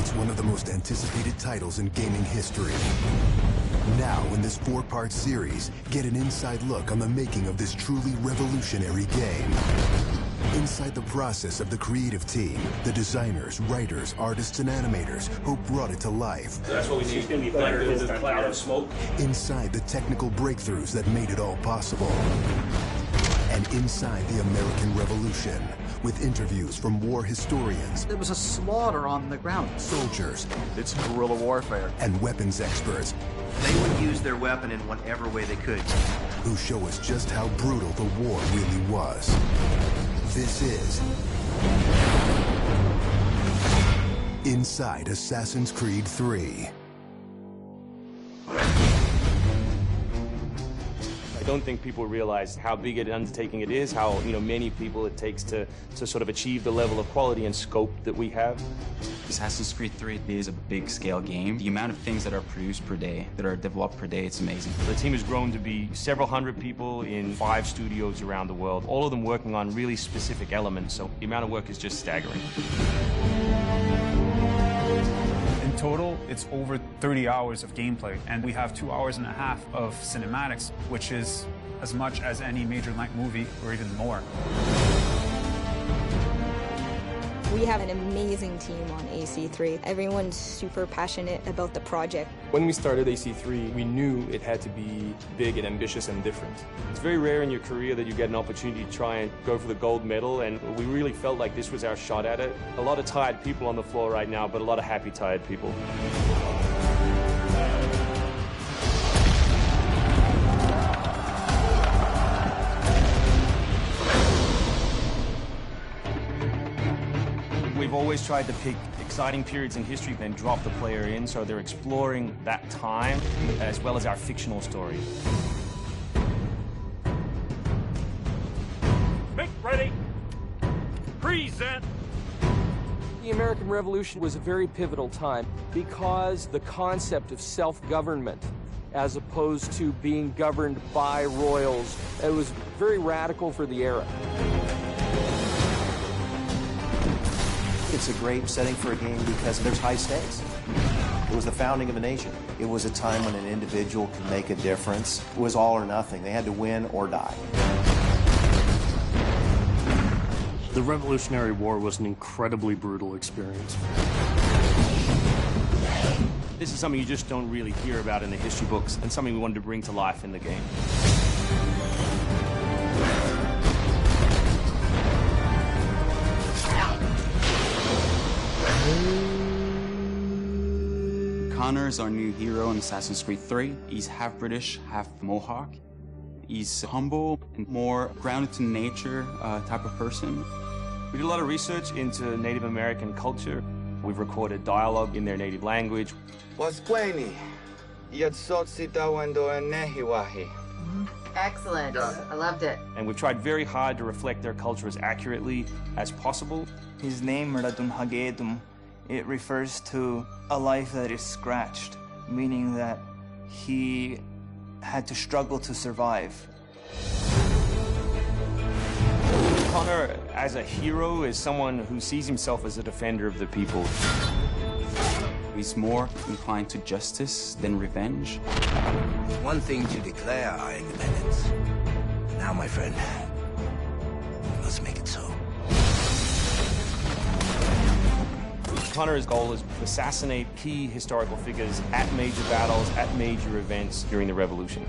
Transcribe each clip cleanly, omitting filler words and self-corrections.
It's one of the most anticipated titles in gaming history. Now, in this 4-part series, get an inside look on the making of this truly revolutionary game. Inside the process of the creative team, the designers, writers, artists, and animators who brought it to life. That's what we need. It's going to be thunder in the cloud of smoke. Inside the technical breakthroughs that made it all possible. And inside the American Revolution, with interviews from war historians. There was a slaughter on the ground. Soldiers. It's guerrilla warfare. And weapons experts. They would use their weapon in whatever way they could. Who show us just how brutal the war really was. This is Inside Assassin's Creed 3. I don't think people realize how big an undertaking it is, how many people it takes to sort of achieve the level of quality and scope that we have. Assassin's Creed 3 is a big-scale game. The amount of things that are produced per day, that are developed per day, it's amazing. The team has grown to be several hundred people in 5 studios around the world, all of them working on really specific elements, so the amount of work is just staggering. In total, it's over 30 hours of gameplay, and we have 2.5 hours of cinematics, which is as much as any major length movie, or even more. We have an amazing team on AC3. Everyone's super passionate about the project. When we started AC3, we knew it had to be big and ambitious and different. It's very rare in your career that you get an opportunity to try and go for the gold medal, and we really felt like this was our shot at it. A lot of tired people on the floor right now, but a lot of happy, tired people. We've always tried to pick exciting periods in history and drop the player in, so they're exploring that time as well as our fictional story. Make ready. Present. The American Revolution was a very pivotal time because the concept of self-government, as opposed to being governed by royals, it was very radical for the era. It's a great setting for a game because there's high stakes. It was the founding of a nation. It was a time when an individual could make a difference. It was all or nothing. They had to win or die. The Revolutionary War was an incredibly brutal experience. This is something you just don't really hear about in the history books, and something we wanted to bring to life in the game. Connor is our new hero in Assassin's Creed 3. He's half British, half Mohawk. He's humble and more grounded to nature type of person. We did a lot of research into Native American culture. We've recorded dialogue in their native language. Excellent. I loved it. And we've tried very hard to reflect their culture as accurately as possible. His name, Radun Hagedum, it refers to a life that is scratched, meaning that he had to struggle to survive. Connor, as a hero, is someone who sees himself as a defender of the people. He's more inclined to justice than revenge. It's one thing to declare our independence. Now, my friend, we must make it so. Connor's goal is to assassinate key historical figures at major battles, at major events during the Revolution.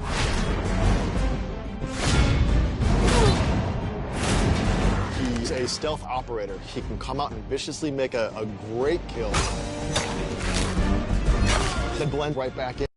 He's a stealth operator. He can come out and viciously make a great kill, then blend right back in.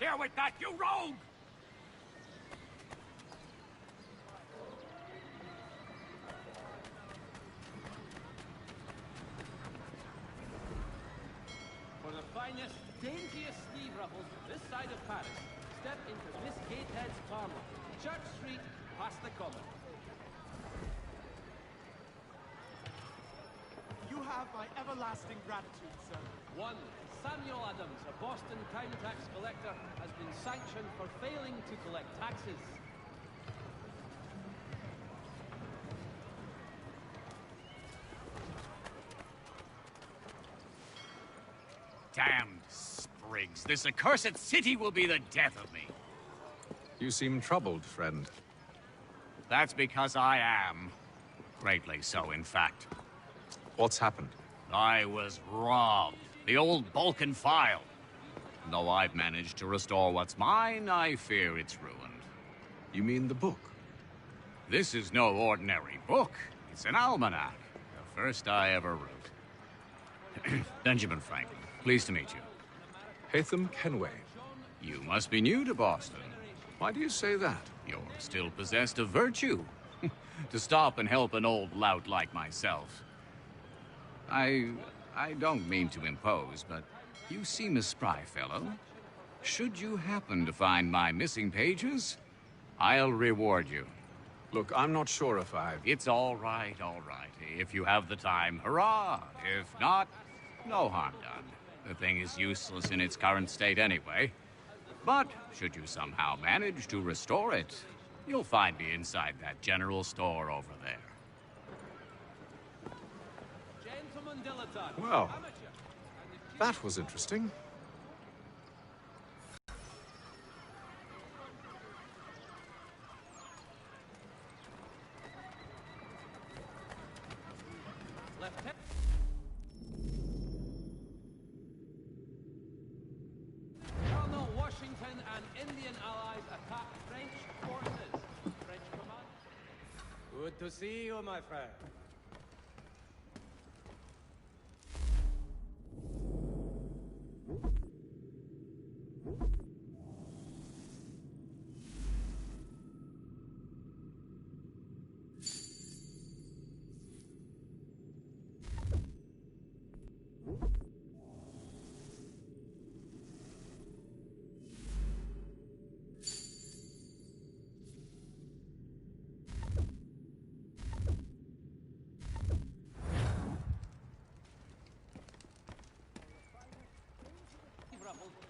here with that, you rogue! For the finest, daintiest sleeve ruffles this side of Paris, step into Miss Gatehead's parlor, Church Street, past the Common. You have my everlasting gratitude, sir. One, Samuel Adams, a Boston town tax collector, has been sanctioned for failing to collect taxes. Damned sprigs. This accursed city will be the death of me. You seem troubled, friend. That's because I am. Greatly so, in fact. What's happened? I was robbed. The old Balkan file. Though I've managed to restore what's mine, I fear it's ruined. You mean the book? This is no ordinary book. It's an almanac. The first I ever wrote. Benjamin Franklin, pleased to meet you. Hatham Kenway. You must be new to Boston. Why do you say that? You're still possessed of virtue. To stop and help an old lout like myself. I don't mean to impose, but you seem a spry fellow. Should you happen to find my missing pages, I'll reward you. Look, I'm not sure if It's all right, all right. If you have the time, hurrah! If not, no harm done. The thing is useless in its current state anyway. But should you somehow manage to restore it, you'll find me inside that general store over there. Well, that was interesting. Colonel Washington and Indian allies attack French forces. French command. Good to see you, my friend.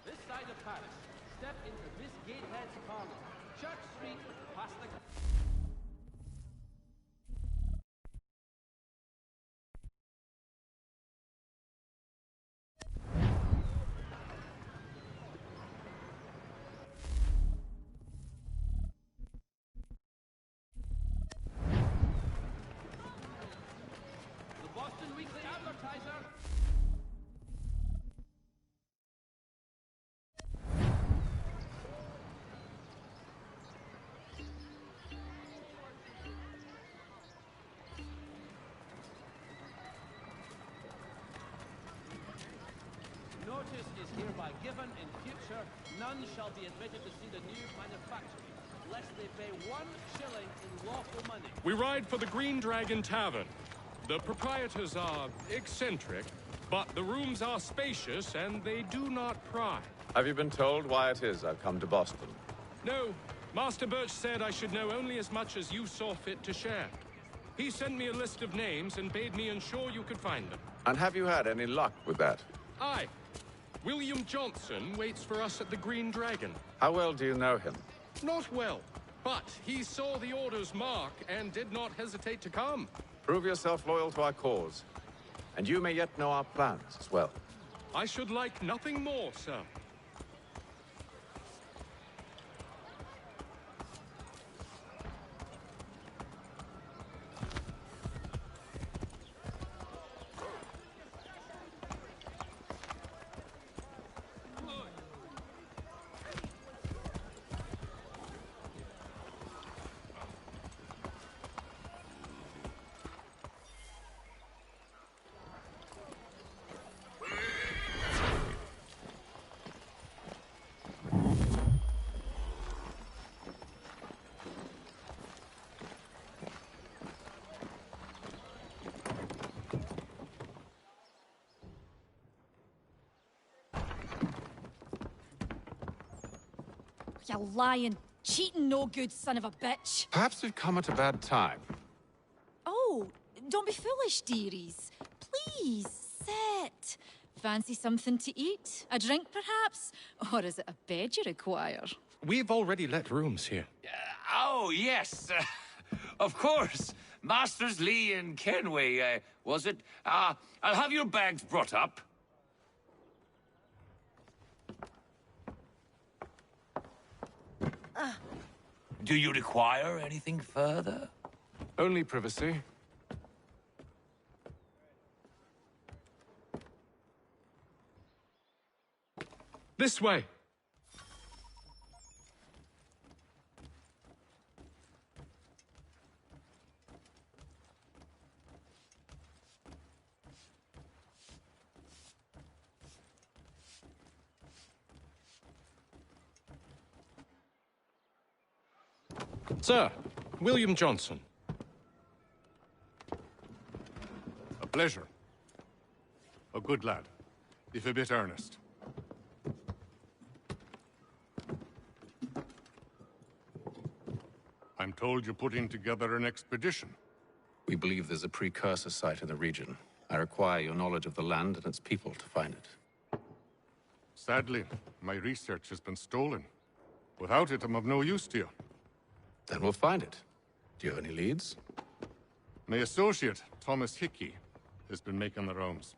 This side of Paris. Step into Miss Gatehead's parlor. Church Street, past the... The Boston Weekly Advertiser. Notice is hereby given. In future, none shall be admitted to see the new manufactory, lest they pay 1 shilling in lawful money. We ride for the Green Dragon Tavern. The proprietors are eccentric, but the rooms are spacious and they do not pry. Have you been told why it is I've come to Boston? No, Master Birch said I should know only as much as you saw fit to share. He sent me a list of names and bade me ensure you could find them. And have you had any luck with that? Aye. William Johnson waits for us at the Green Dragon. How well do you know him? Not well, but he saw the order's mark and did not hesitate to come. Prove yourself loyal to our cause, and you may yet know our plans as well. I should like nothing more, sir. You lying, cheating, no good son of a bitch. Perhaps we've come at a bad time. Oh, don't be foolish, dearies. Please, sit. Fancy something to eat? A drink, perhaps? Or is it a bed you require? We've already let rooms here. Oh, yes. Of course. Masters Lee and Kenway, was it? I'll have your bags brought up. Do you require anything further? Only privacy. This way. Sir, William Johnson. A pleasure. A good lad, if a bit earnest. I'm told you're putting together an expedition. We believe there's a precursor site in the region. I require your knowledge of the land and its people to find it. Sadly, my research has been stolen. Without it, I'm of no use to you. Then we'll find it. Do you have any leads? My associate, Thomas Hickey, has been making the rounds.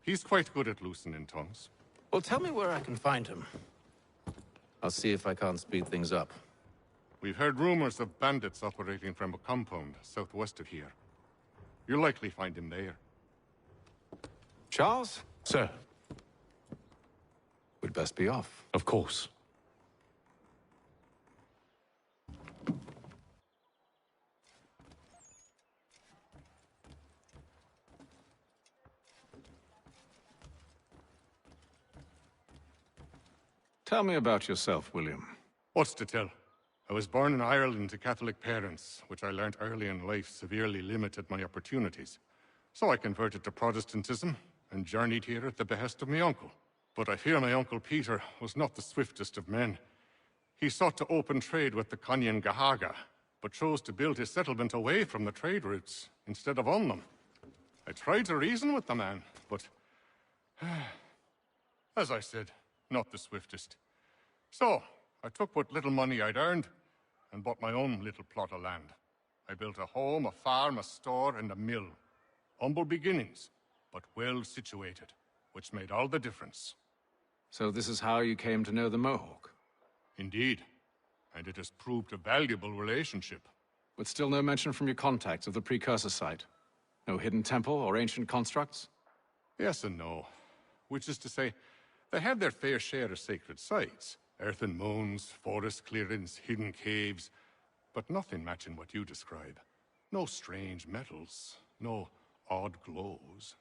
He's quite good at loosening tongues. Well, tell me where I can find him. I'll see if I can't speed things up. We've heard rumors of bandits operating from a compound southwest of here. You'll likely find him there. Charles? Sir. We'd best be off. Of course. Tell me about yourself, William. What's to tell? I was born in Ireland to Catholic parents, which I learned early in life severely limited my opportunities. So I converted to Protestantism and journeyed here at the behest of my uncle. But I fear my uncle Peter was not the swiftest of men. He sought to open trade with the Conyan Gahaga, but chose to build his settlement away from the trade routes instead of on them. I tried to reason with the man, but as I said, not the swiftest. So, I took what little money I'd earned and bought my own little plot of land. I built a home, a farm, a store, and a mill. Humble beginnings, but well situated, which made all the difference. So this is how you came to know the Mohawk? Indeed, and it has proved a valuable relationship. But still no mention from your contacts of the precursor site? No hidden temple or ancient constructs? Yes and no. Which is to say, they had their fair share of sacred sites. Earthen mounds, forest clearings, hidden caves, but nothing matching what you describe. No strange metals, no odd glows.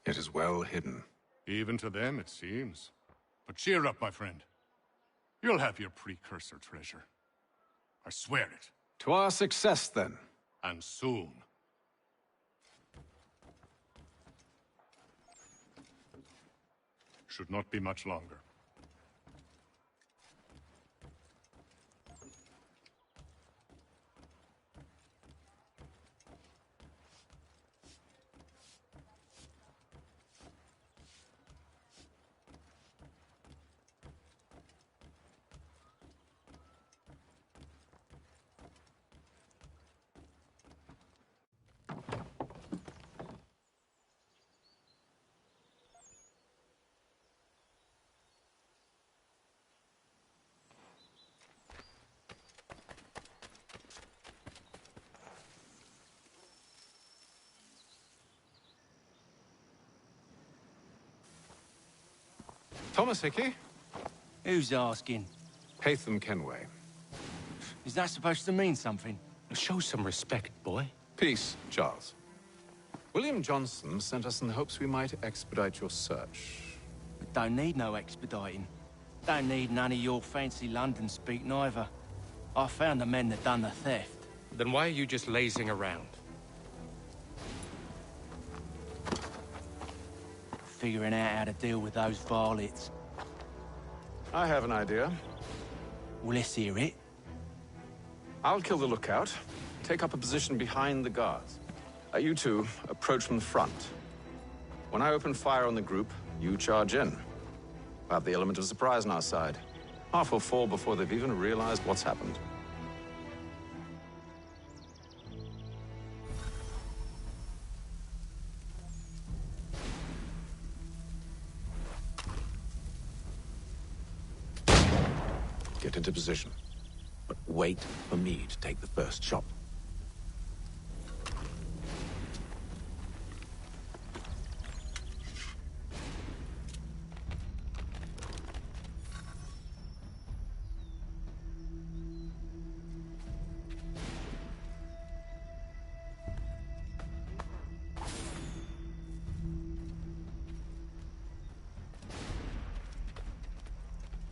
It is well hidden. Even to them, it seems. But cheer up, my friend. You'll have your precursor treasure. I swear it. To our success, then. And soon. Should not be much longer. Thomas Hickey? Who's asking? Haytham Kenway. Is that supposed to mean something? Show some respect, boy. Peace, Charles. William Johnson sent us in the hopes we might expedite your search. We don't need no expediting. Don't need none of your fancy London speak neither. I found the men that done the theft. Then why are you just lazing around? Figuring out how to deal with those varlets. I have an idea. Well, let's hear it. I'll kill the lookout, take up a position behind the guards. You two approach from the front. When I open fire on the group, you charge in. We'll have the element of surprise on our side. Half will fall before they've even realized what's happened. Get into position, but wait for me to take the first shot.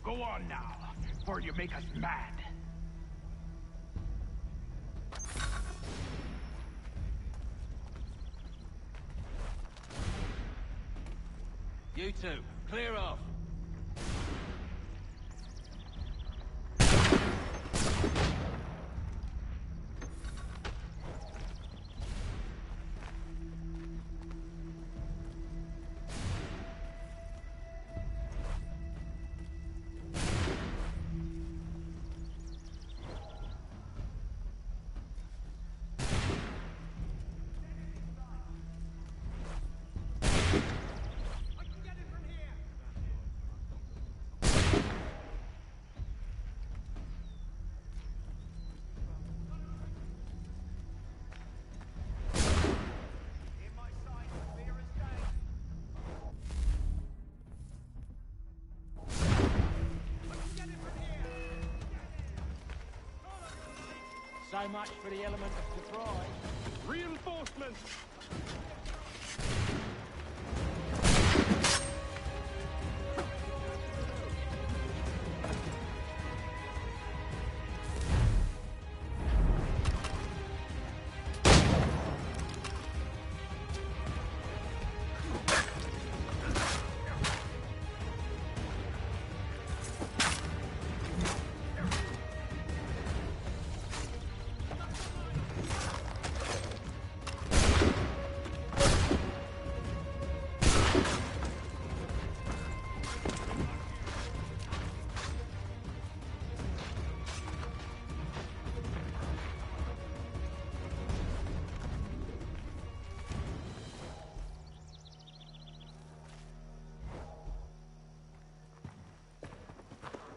Go on now, or you make us mad. You two, clear off. So much for the element of surprise. Reinforcements!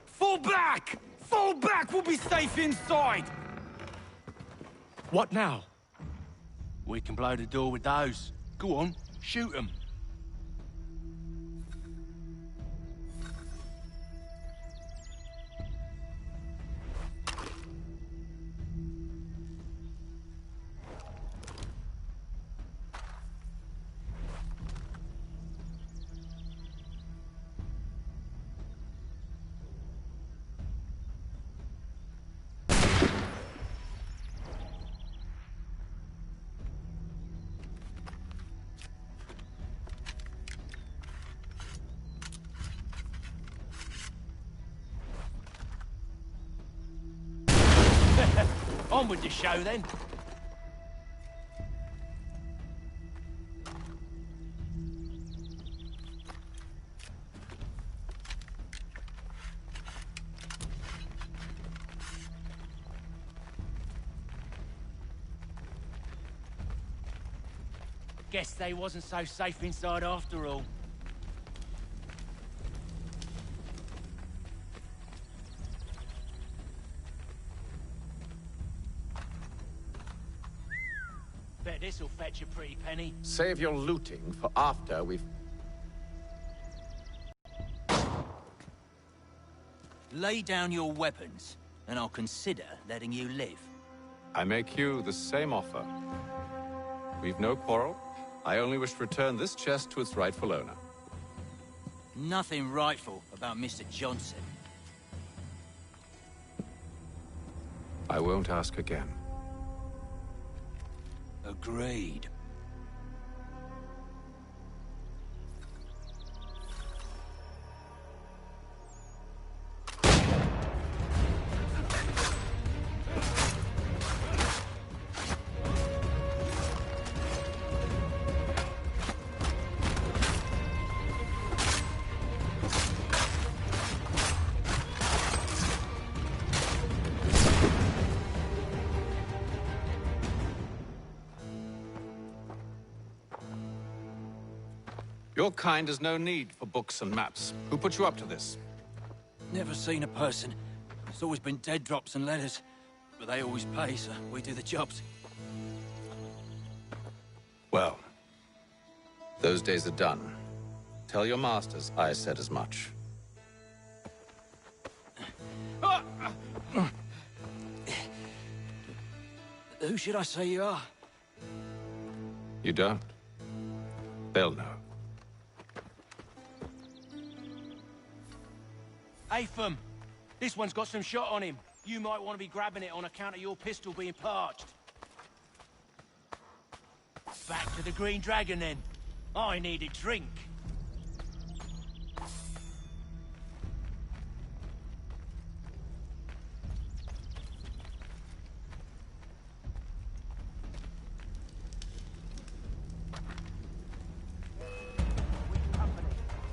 Fall back! Fall back! We'll be safe inside! What now? We can blow the door with those. Go on, shoot them. On with the show, then. Guess they wasn't so safe inside after all. Bet this'll fetch a pretty penny. Save your looting for after we've... Lay down your weapons, and I'll consider letting you live. I make you the same offer. We've no quarrel. I only wish to return this chest to its rightful owner. Nothing rightful about Mr. Johnson. I won't ask again. Agreed. Your kind has no need for books and maps. Who put you up to this? Never seen a person. It's always been dead drops and letters. But they always pay, so we do the jobs. Well, those days are done. Tell your masters I said as much. Who should I say you are? You don't? They'll know. Atham, this one's got some shot on him. You might want to be grabbing it on account of your pistol being parched. Back to the Green Dragon, then. I need a drink.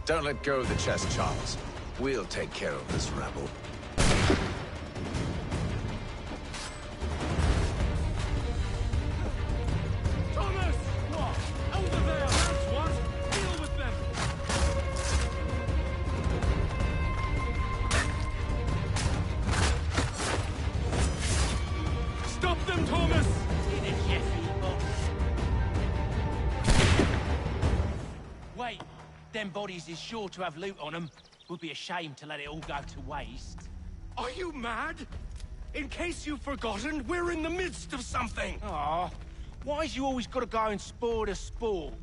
Don't let go of the chest, Charles. We'll take care of this rebel. Thomas! Over there, that's one! Deal with them! Stop them, Thomas! Wait, them bodies is sure to have loot on them. Would be a shame to let it all go to waste. Are you mad? In case you've forgotten, we're in the midst of something! Aw, why's you always gotta go and spoil the sport?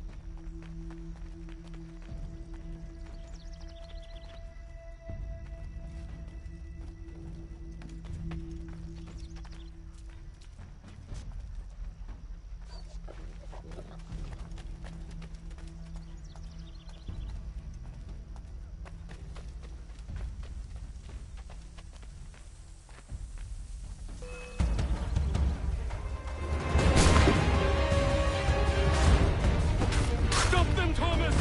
Stop them, Thomas!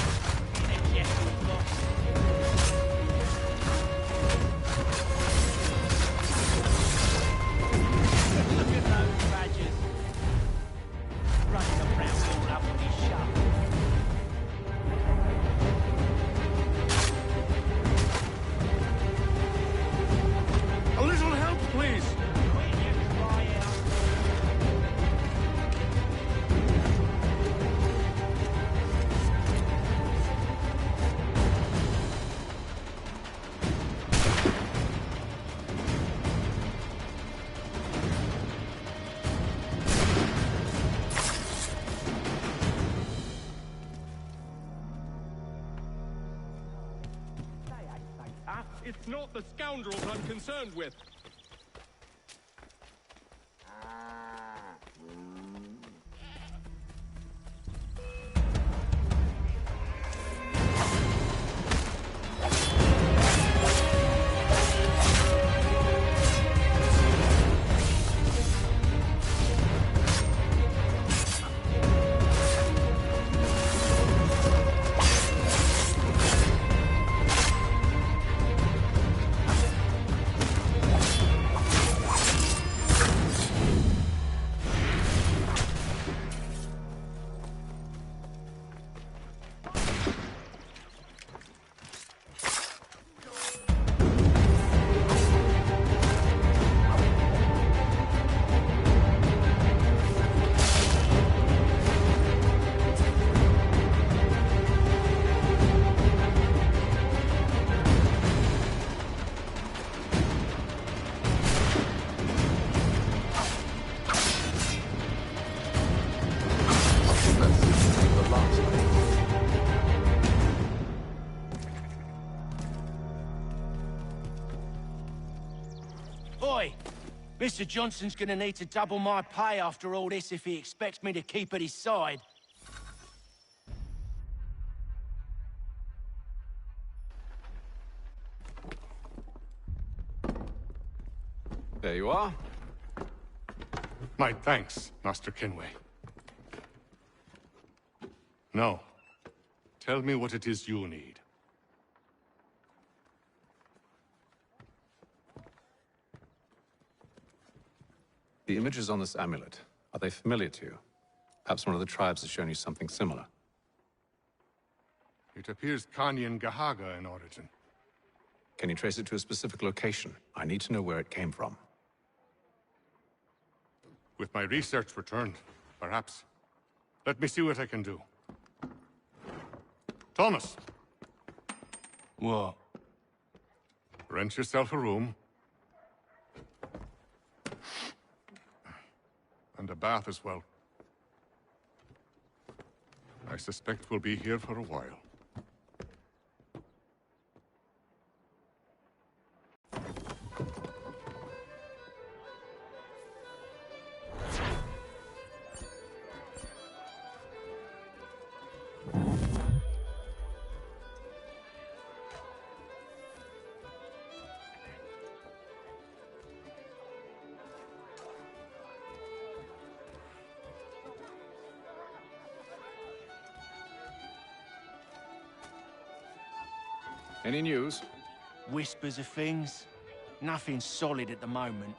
Look at those badgers. Running around all up on his shop. A little help, please! It's not the scoundrels I'm concerned with. Oi! Mr. Johnson's gonna need to double my pay after all this if he expects me to keep at his side. There you are. My thanks, Master Kenway. Now, tell me what it is you need. The images on this amulet, are they familiar to you? Perhaps one of the tribes has shown you something similar. It It appears Kanyan Gahaga in origin. Can you trace it to a specific location? I need to know where it came from. With my research returned, perhaps. Let me see what I can do. Thomas! What? Rent yourself a room. And a bath as well. I suspect we'll be here for a while. Any news? Whispers of things. Nothing solid at the moment.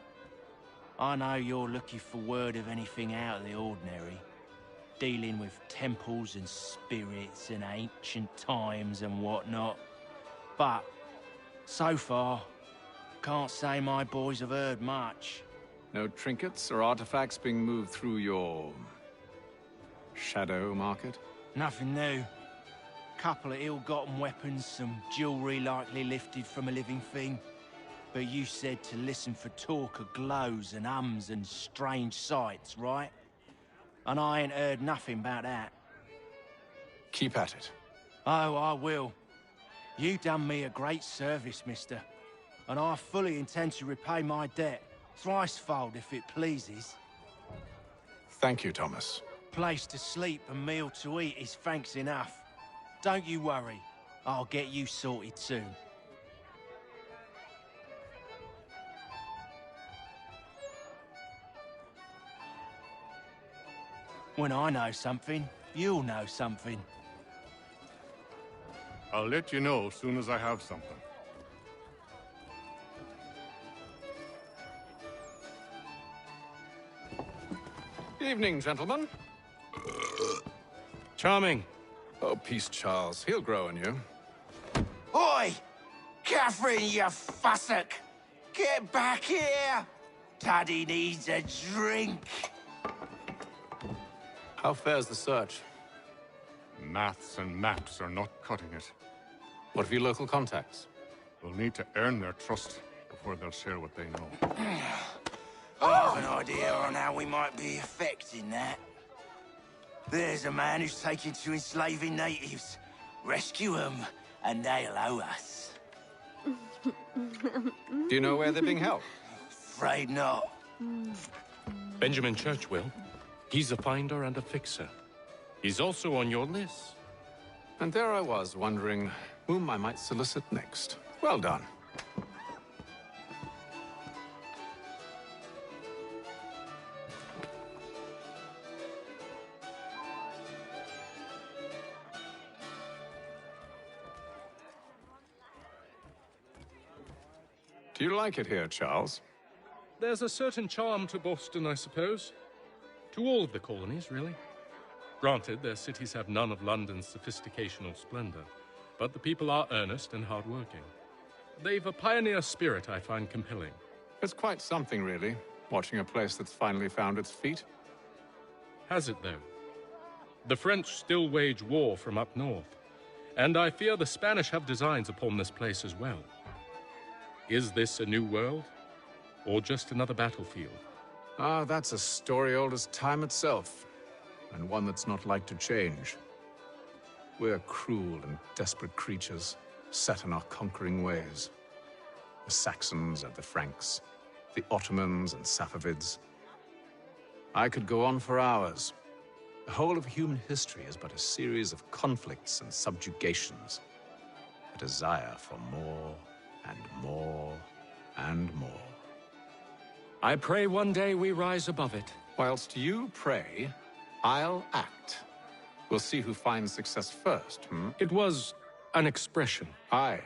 I know you're looking for word of anything out of the ordinary. Dealing with temples and spirits and ancient times and whatnot. But, so far, can't say my boys have heard much. No trinkets or artifacts being moved through your... shadow market? Nothing new. Couple of ill-gotten weapons, some jewelry likely lifted from a living thing. But you said to listen for talk of glows and ums and strange sights, right? And I ain't heard nothing about that. Keep at it. Oh, I will. You done me a great service, mister. And I fully intend to repay my debt. Thricefold, if it pleases. Thank you, Thomas. Place to sleep and meal to eat is thanks enough. Don't you worry. I'll get you sorted soon. When I know something, you'll know something. I'll let you know as soon as I have something. Evening, gentlemen. Charming. Oh, peace, Charles. He'll grow on you. Oi! Catherine, you fussock! Get back here! Taddy needs a drink. How fares the search? Maths and maps are not cutting it. What of your local contacts? We'll need to earn their trust before they'll share what they know. I have an idea on how we might be affecting that. There's a man who's taken to enslaving natives. Rescue them, and they'll owe us. Do you know where they're being held? Afraid not. Benjamin Churchwill. He's a finder and a fixer. He's also on your list. And there I was, wondering whom I might solicit next. Well done. Do you like it here, Charles? There's a certain charm to Boston, I suppose. To all of the colonies, really. Granted, their cities have none of London's sophistication or splendor, but the people are earnest and hardworking. They've a pioneer spirit I find compelling. It's quite something, really, watching a place that's finally found its feet. Has it, though? The French still wage war from up north, and I fear the Spanish have designs upon this place as well. Is this a new world, or just another battlefield? Ah, that's a story old as time itself, and one that's not like to change. We're cruel and desperate creatures, set in our conquering ways. The Saxons and the Franks, the Ottomans and Safavids. I could go on for hours. The whole of human history is but a series of conflicts and subjugations. A desire for more and more and more. I pray one day we rise above it. Whilst you pray, I'll act. We'll see who finds success first, hmm? It was an expression. Aye,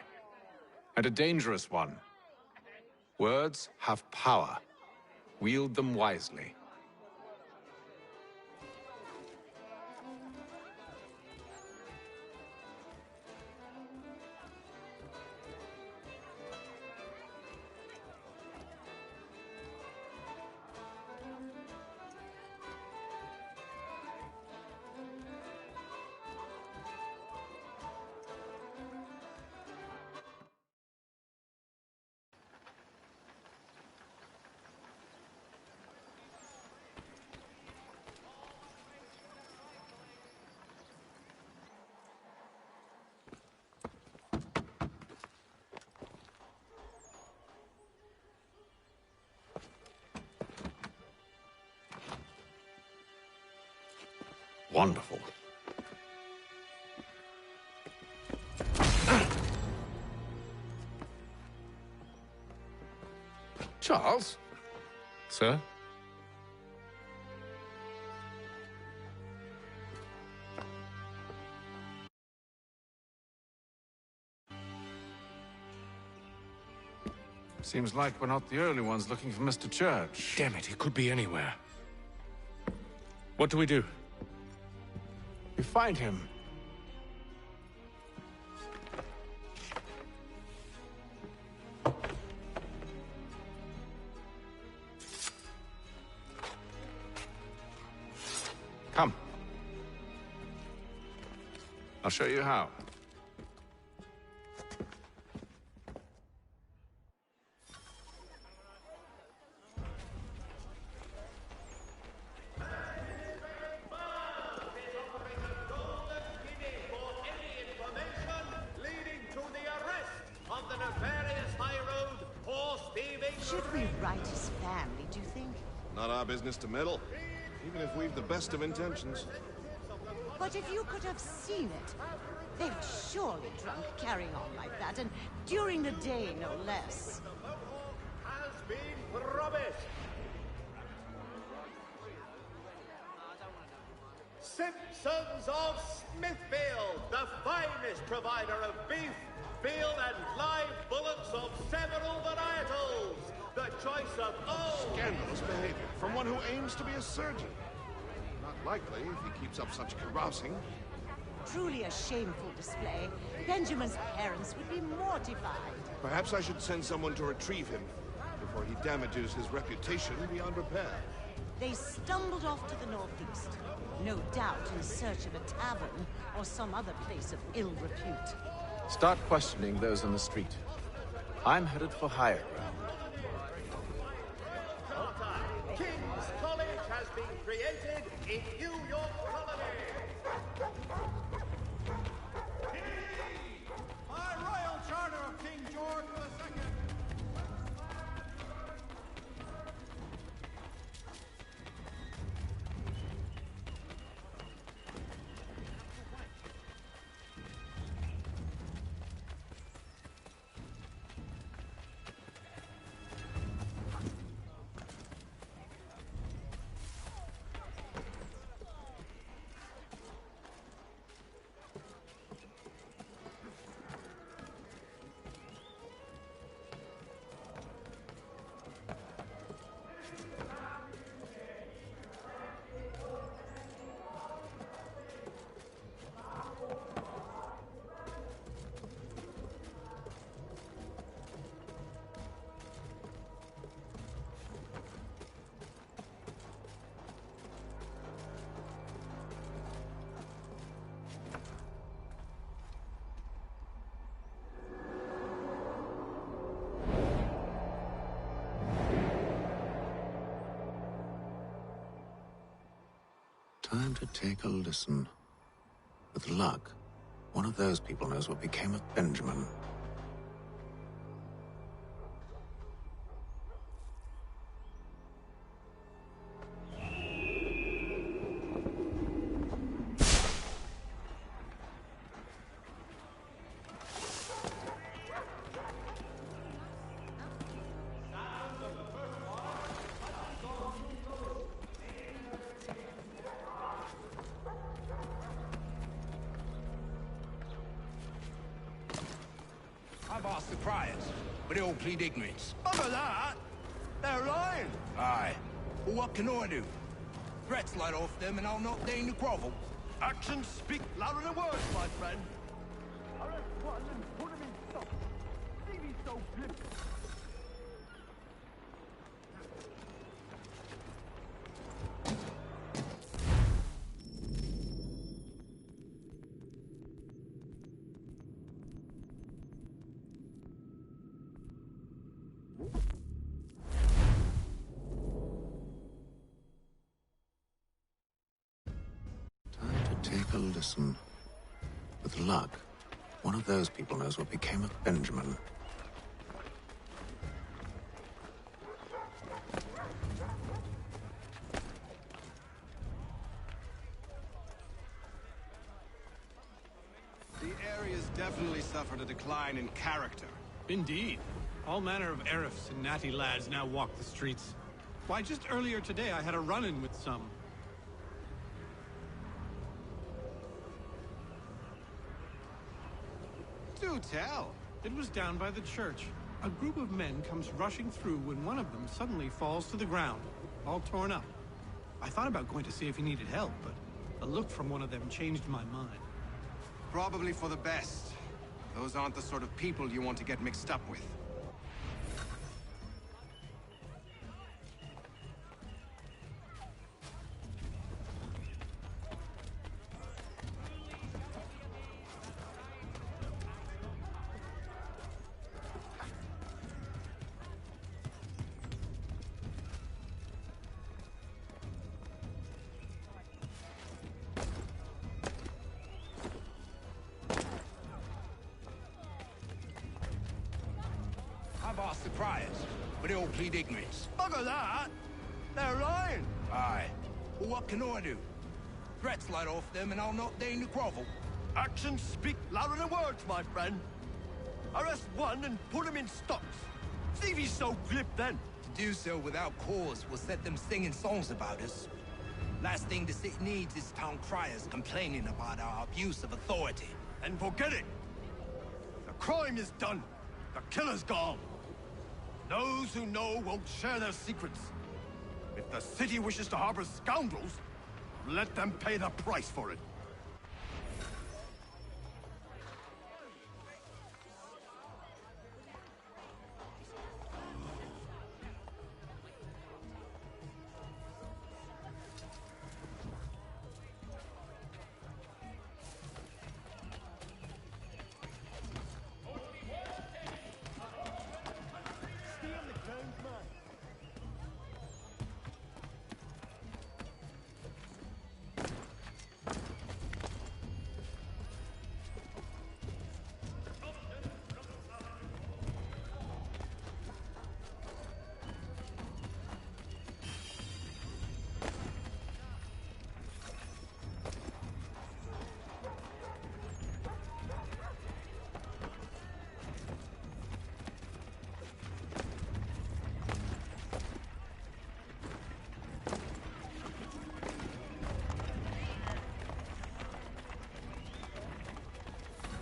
and a dangerous one. Words have power. Wield them wisely. wonderful. Charles? Sir? Seems like we're not the only ones looking for Mr. Church. Damn it, he could be anywhere. What do we do? We find him. Come. I'll show you how. Should we write his family, do you think? Not our business to meddle, even if we've the best of intentions. But if you could have seen it, they were surely drunk carrying on like that, and during the day, no less. Has been promised. Simpsons of Smithfield, the finest provider of beef, veal, and live bullocks of several varietals. The choice of old... Scandalous behavior from one who aims to be a surgeon. Not likely if he keeps up such carousing. Truly a shameful display. Benjamin's parents would be mortified. Perhaps I should send someone to retrieve him before he damages his reputation beyond repair. They stumbled off to the northeast, no doubt in search of a tavern or some other place of ill repute. Start questioning those on the street. I'm headed for higher ground. King's College has been created in New York Colony. By royal charter of King George II. Time to take a listen. With luck, one of those people knows what became of Benjamin. I've asked the criers, but they all plead ignorance. Over that, they're lying. Aye. Well, what can I do? Threats light off them and I'll not deign to grovel. Actions speak louder than words, my friend. Take a listen. With luck, one of those people knows what became of Benjamin. definitely suffered a decline in character. Indeed. All manner of Arifs and natty lads now walk the streets. Why, just earlier today I had a run-in with some. Do tell. It was down by the church. A group of men comes rushing through when one of them suddenly falls to the ground, all torn up. I thought about going to see if he needed help, but a look from one of them changed my mind. Probably for the best. Those aren't the sort of people you want to get mixed up with. I've asked the criers, but they all plead ignorance. Bugger that! They're lying! Aye. Well, what can I do? Threats light off them and I'll not deign to grovel. Actions speak louder than words, my friend. Arrest one and put him in stocks. See if he's so glib then. To do so without cause will set them singing songs about us. Last thing the city needs is town criers complaining about our abuse of authority. And forget it. The crime is done. The killer's gone. Those who know won't share their secrets. If the city wishes to harbor scoundrels, let them pay the price for it.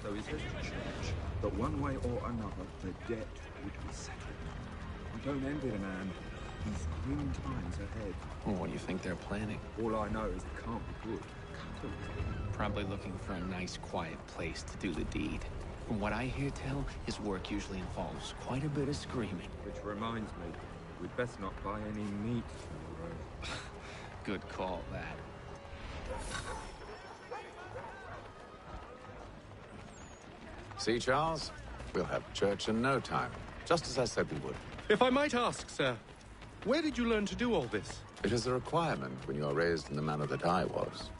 So he says to church that one way or another the debt would be settled. I don't envy the man. He's grim times ahead. Well, what do you think they're planning? All I know is it can't be good. Probably looking for a nice, quiet place to do the deed. From what I hear tell, his work usually involves quite a bit of screaming. Which reminds me, we'd best not buy any meat tomorrow. Good call, that. See, Charles? We'll have church in no time, just as I said we would. If I might ask, sir, where did you learn to do all this? It is a requirement when you are raised in the manner that I was.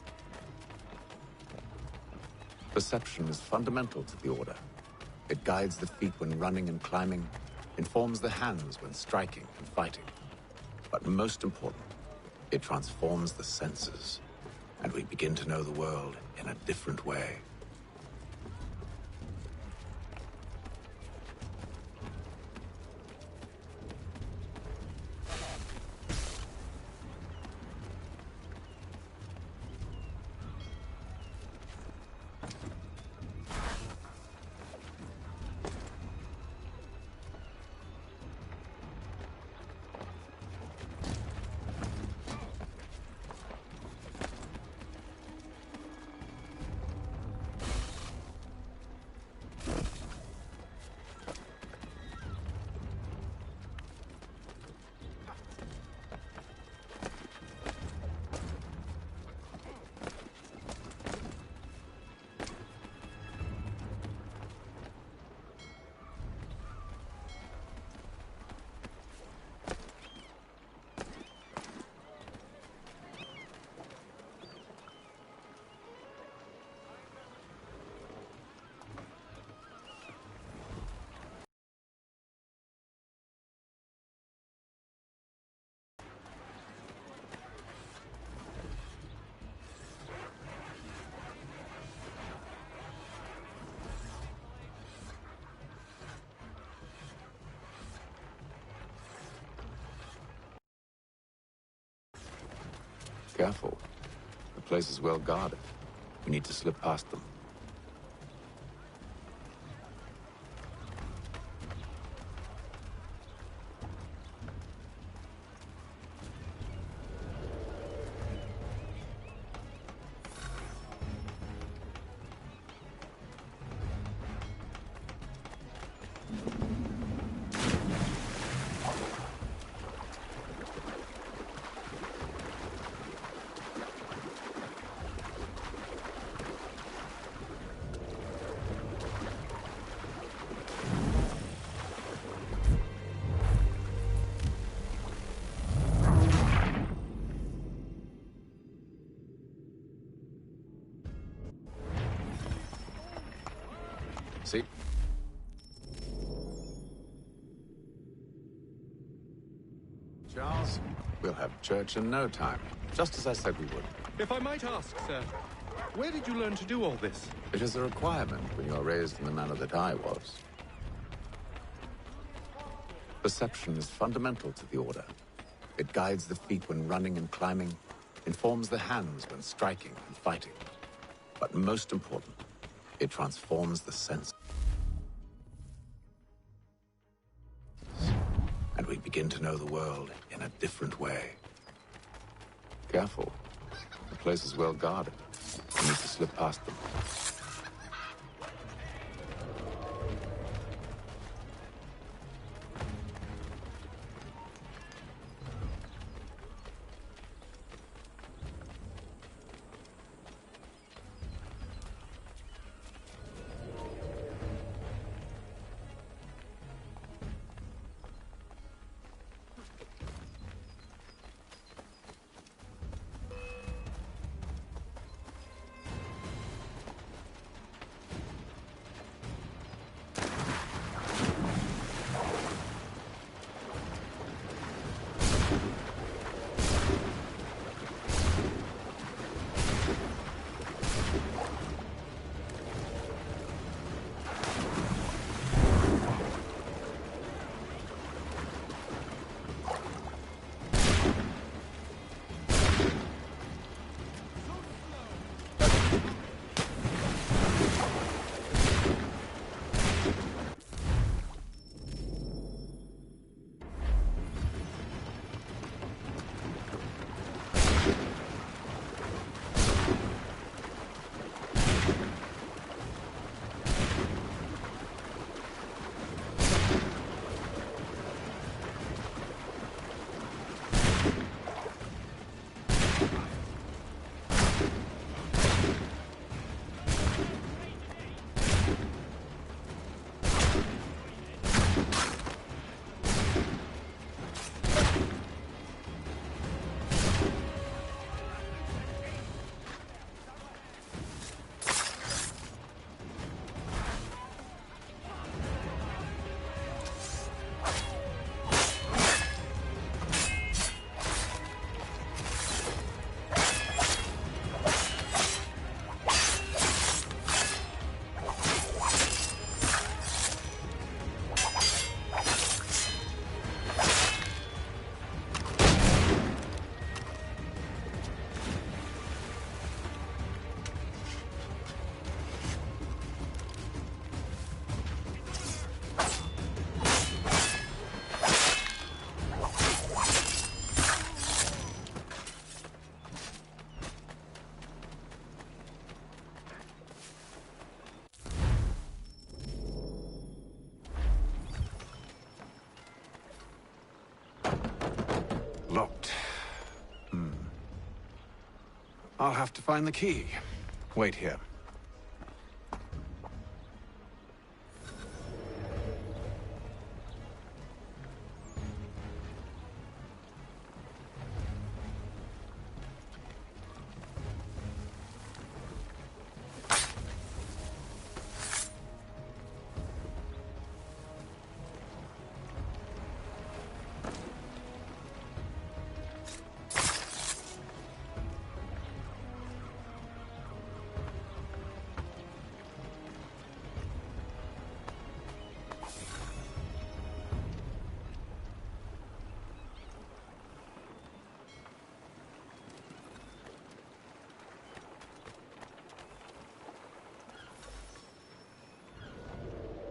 Perception is fundamental to the Order. It guides the feet when running and climbing, informs the hands when striking and fighting. But most important, it transforms the senses, and we begin to know the world in a different way. Careful. The place is well guarded. We need to slip past them. See? Charles, we'll have church in no time. Just as I said we would. If I might ask, sir, where did you learn to do all this? It is a requirement when you are raised in the manner that I was. Perception is fundamental to the Order. It guides the feet when running and climbing, informs the hands when striking and fighting. But most important, it transforms the sense. And we begin to know the world in a different way. Careful. The place is well guarded. We need to slip past them. Locked. I'll have to find the key. Wait here.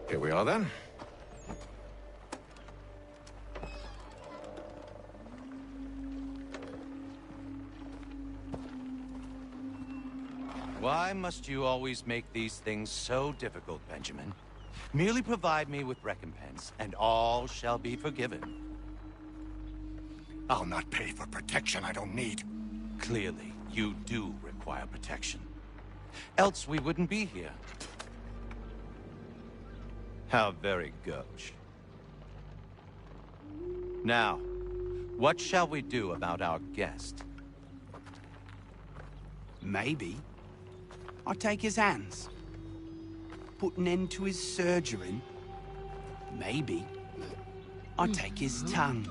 Here we are then. Why must you always make these things so difficult, Benjamin? Merely provide me with recompense, and all shall be forgiven. I'll not pay for protection I don't need. Clearly, you do require protection. Else we wouldn't be here. How very gauche. Now, what shall we do about our guest? Maybe I take his hands, put an end to his surgering. Maybe I take his tongue,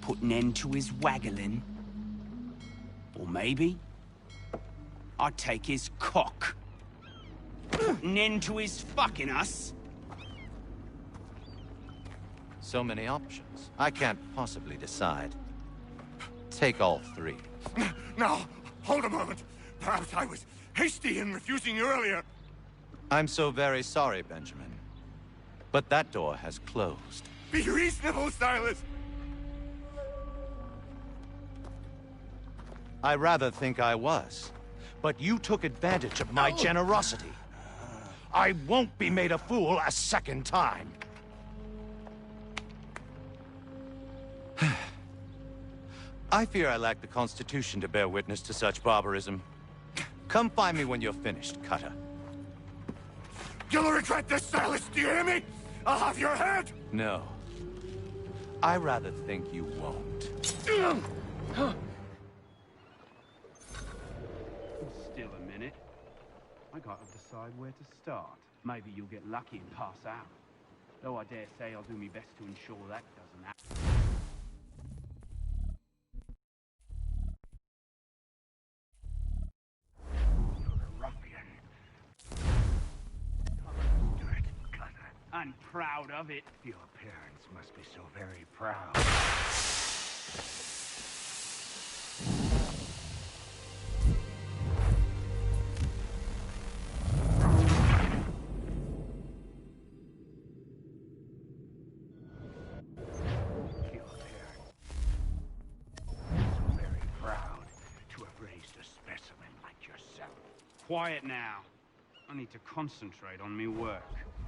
put an end to his waggling. Or maybe I take his cock, put an end to his fucking us. So many options. I can't possibly decide. Take all three. Now, hold a moment. Perhaps I was hasty in refusing you earlier. I'm so very sorry, Benjamin. But that door has closed. Be reasonable, Silas. I rather think I was. But you took advantage of my generosity. I won't be made a fool a second time. I fear I lack the constitution to bear witness to such barbarism. Come find me when you're finished, Cutter. You'll regret this, Silas, do you hear me? I'll have your head! No. I rather think you won't. Still a minute. I gotta decide where to start. Maybe you'll get lucky and pass out. Though I dare say I'll do my best to ensure that doesn't happen. And proud of it. Your parents must be so very proud. Your parents so very proud to have raised a specimen like yourself. Quiet now. I need to concentrate on me work.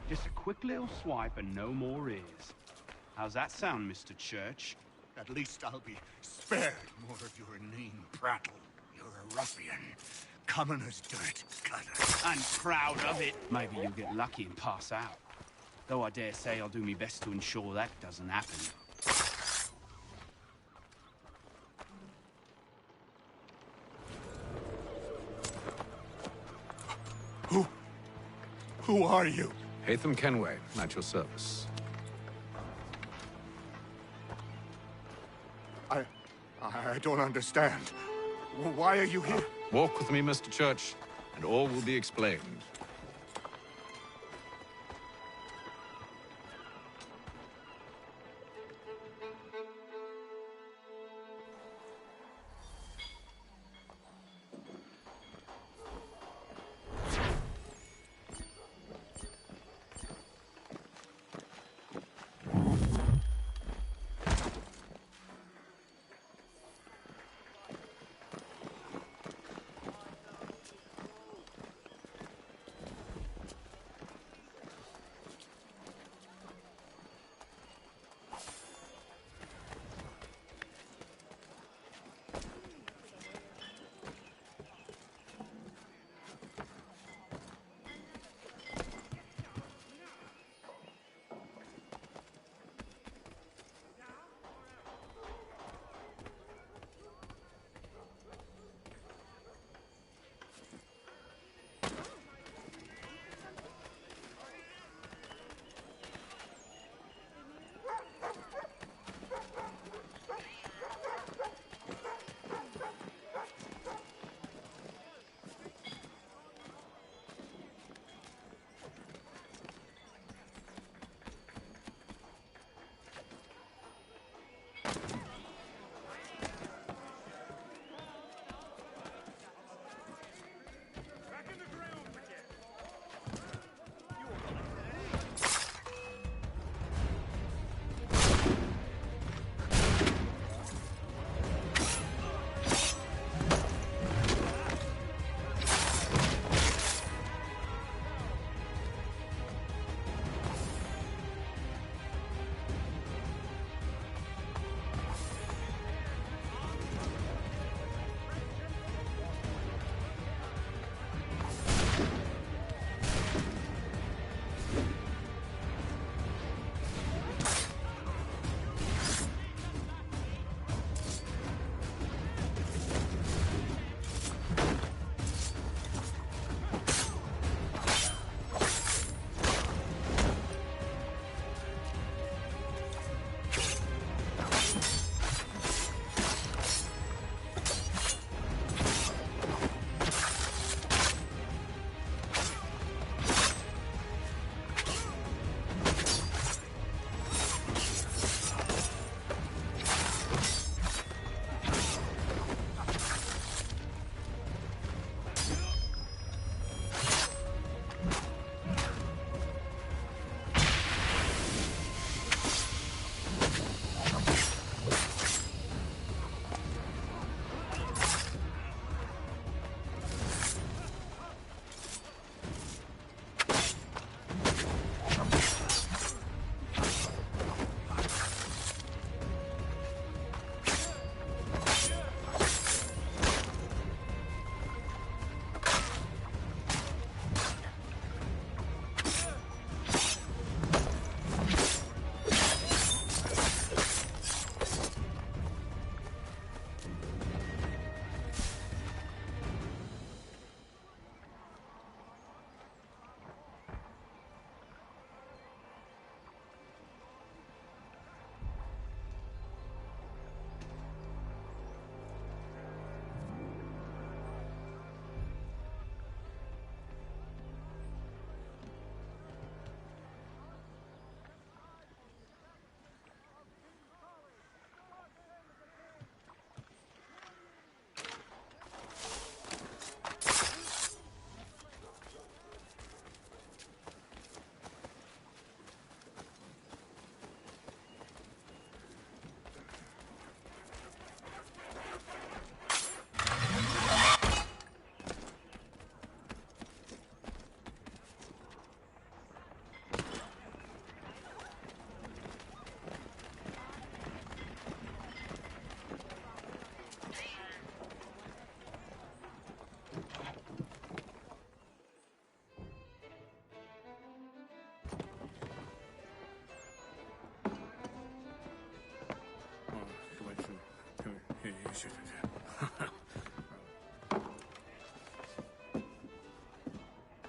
Just a quick little swipe and no more is. How's that sound, Mr. Church? At least I'll be spared more of your inane prattle. You're a ruffian. Common as dirt, Cutter. And proud of it. Maybe you'll get lucky and pass out. Though I dare say I'll do my best to ensure that doesn't happen. Who are you? Hatham Kenway, at your service. I don't understand. Why are you here? Walk with me, Mr. Church, and all will be explained.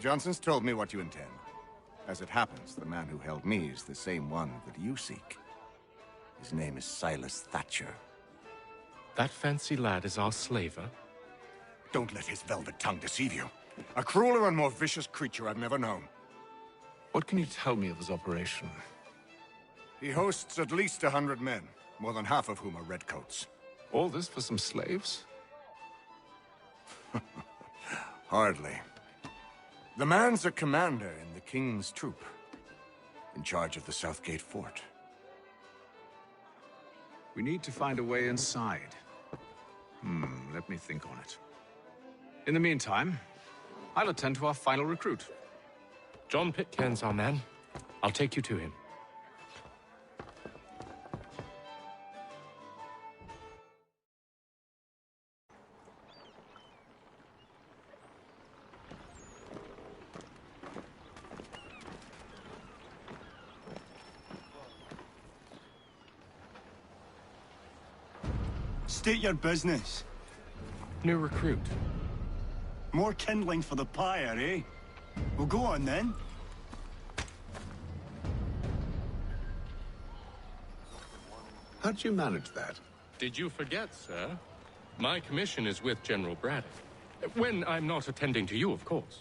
Johnson's told me what you intend. As it happens, the man who held me is the same one that you seek. His name is Silas Thatcher. That fancy lad is our slaver? Don't let his velvet tongue deceive you. A crueler and more vicious creature I've never known. What can you tell me of his operation? He hosts at least 100 men, more than half of whom are redcoats. All this for some slaves? Hardly. The man's a commander in the King's troop, in charge of the Southgate Fort. We need to find a way inside. Let me think on it. In the meantime, I'll attend to our final recruit. John Pitcairn's our man. I'll take you to him. State your business. New recruit. More kindling for the pyre, eh? Well, go on then. How'd you manage that? Did you forget, sir? My commission is with General Braddock. When I'm not attending to you, of course.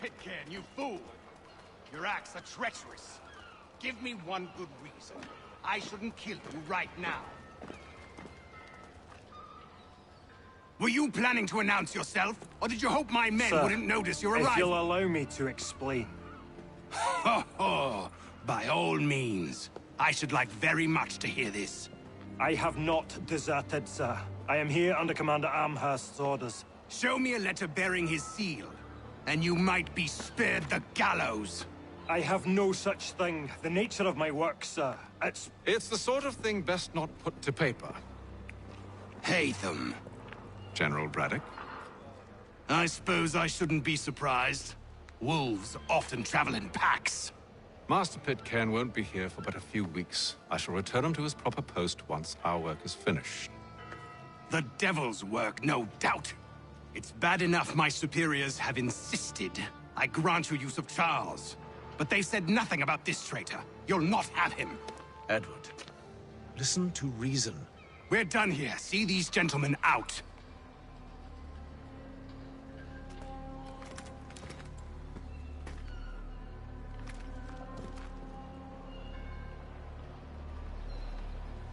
Pitcairn, you fool! Your acts are treacherous. Give me one good reason. I shouldn't kill you right now. Were you planning to announce yourself? Or did you hope my men wouldn't notice your arrival? If you'll allow me to explain. Ho ho! By all means. I should like very much to hear this. I have not deserted, sir. I am here under Commander Amherst's orders. Show me a letter bearing his seal, and you might be spared the gallows. I have no such thing. The nature of my work, sir, It's the sort of thing best not put to paper. Hatham. General Braddock? I suppose I shouldn't be surprised. Wolves often travel in packs. Master Pitcairn won't be here for but a few weeks. I shall return him to his proper post once our work is finished. The devil's work, no doubt. It's bad enough my superiors have insisted I grant you use of Charles. But they said nothing about this traitor. You'll not have him. Edward, listen to reason. We're done here. See these gentlemen out.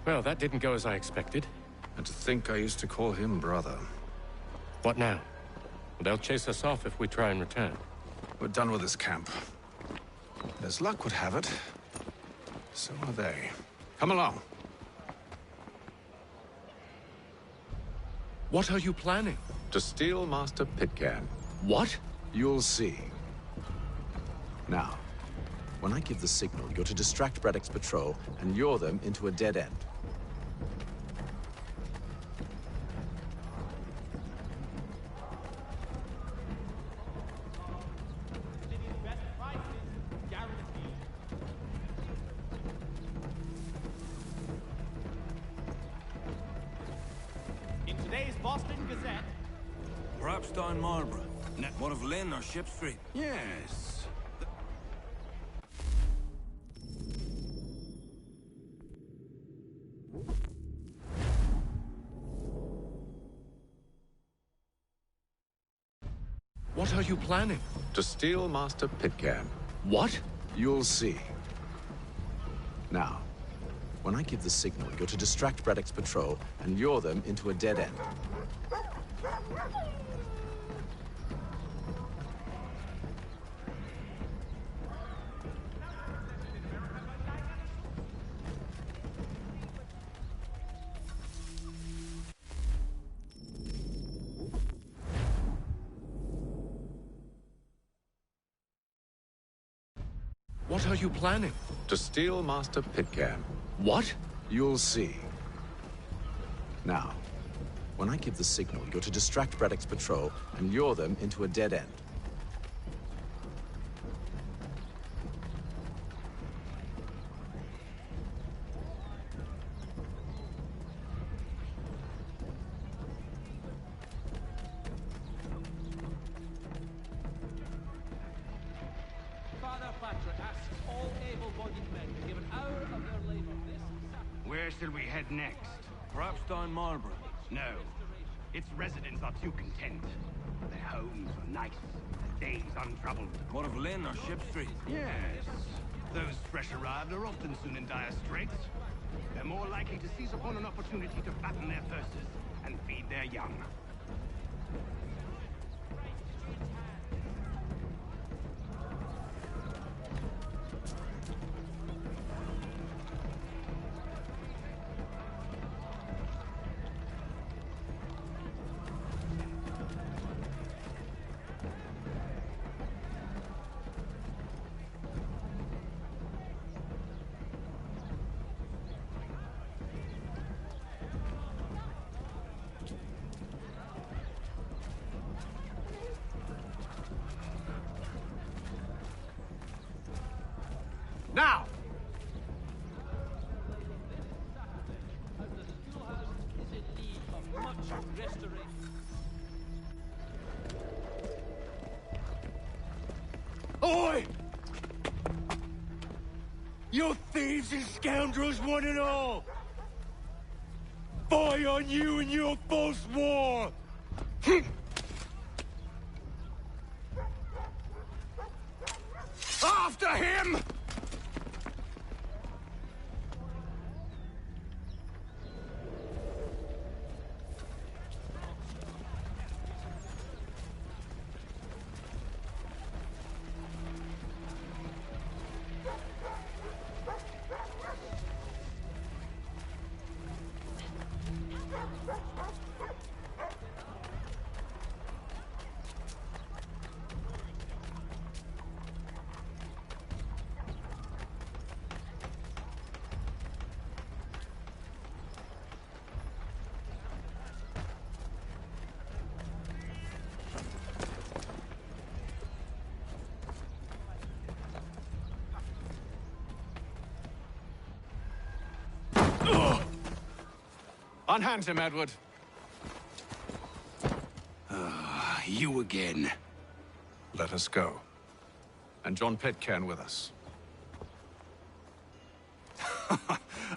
Well, that didn't go as I expected. And to think I used to call him brother. What now? They'll chase us off if we try and return. We're done with this camp. As luck would have it, so are they. Come along. What are you planning? To steal Master Pitcairn. What? You'll see. Now, when I give the signal, you're to distract Braddock's patrol and lure them into a dead end. In today's Boston Gazette. Perhaps down Marlborough. What of Lynn or Ship Street? Yes. What are you planning? To steal Master Pitcairn. What? You'll see. Now, when I give the signal, you're to distract Braddock's patrol and lure them into a dead end. What are you planning? To steal Master Pitcairn. What? You'll see. Now, when I give the signal, you're to distract Braddock's patrol and lure them into a dead end. Father Patrick asks all able-bodied men to give an hour of their labor this Saturday. Where shall we head next? Perhaps down Marlborough. No. Its residents are too content. Their homes are nice, their days untroubled. What of Lynn or Ship Street? Yes. Those fresh arrived are often soon in dire straits. They're more likely to seize upon an opportunity to fatten their purses and feed their young. Now! Oi! You thieves and scoundrels, one and all! Fie on you and your false war! After him! Unhand him, Edward. You again. Let us go. And John Pitcairn with us.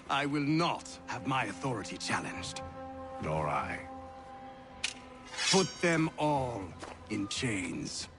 I will not have my authority challenged. Nor I. Put them all in chains.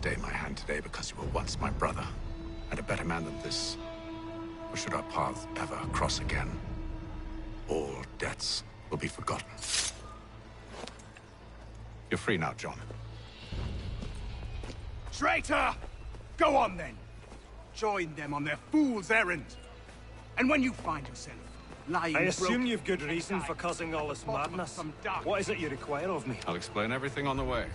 stay my hand today because you were once my brother, and a better man than this. Or should our paths ever cross again, all debts will be forgotten. You're free now, John. Traitor! Go on, then. Join them on their fool's errand. And when you find yourself lying I assume broken you've good reason for causing all this madness. What is it you require of me? I'll explain everything on the way.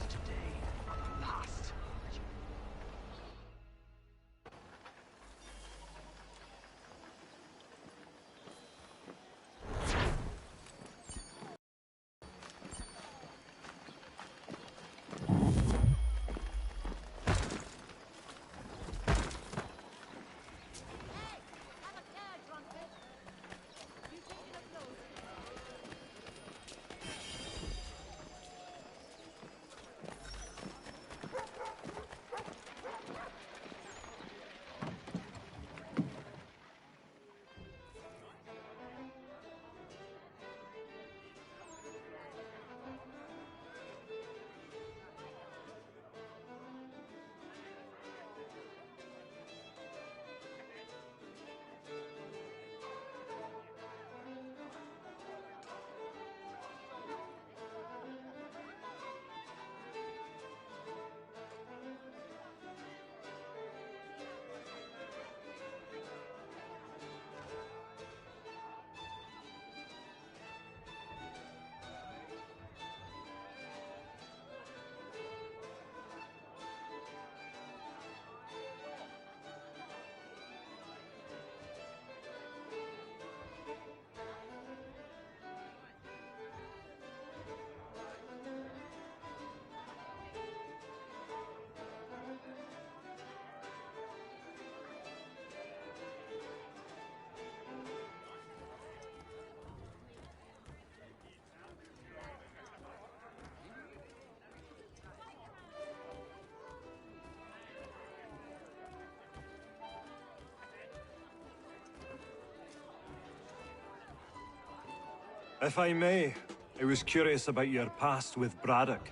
If I may, I was curious about your past with Braddock.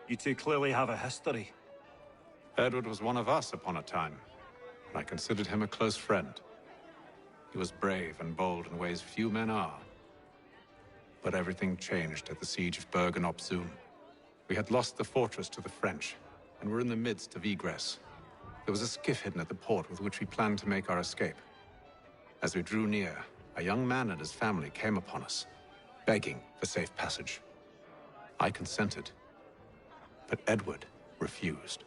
You two clearly have a history. Edward was one of us upon a time, and I considered him a close friend. He was brave and bold in ways few men are. But everything changed at the siege of Bergen-op-Zoom. We had lost the fortress to the French, and were in the midst of egress. There was a skiff hidden at the port with which we planned to make our escape. As we drew near, a young man and his family came upon us, begging for safe passage. I consented, but Edward refused.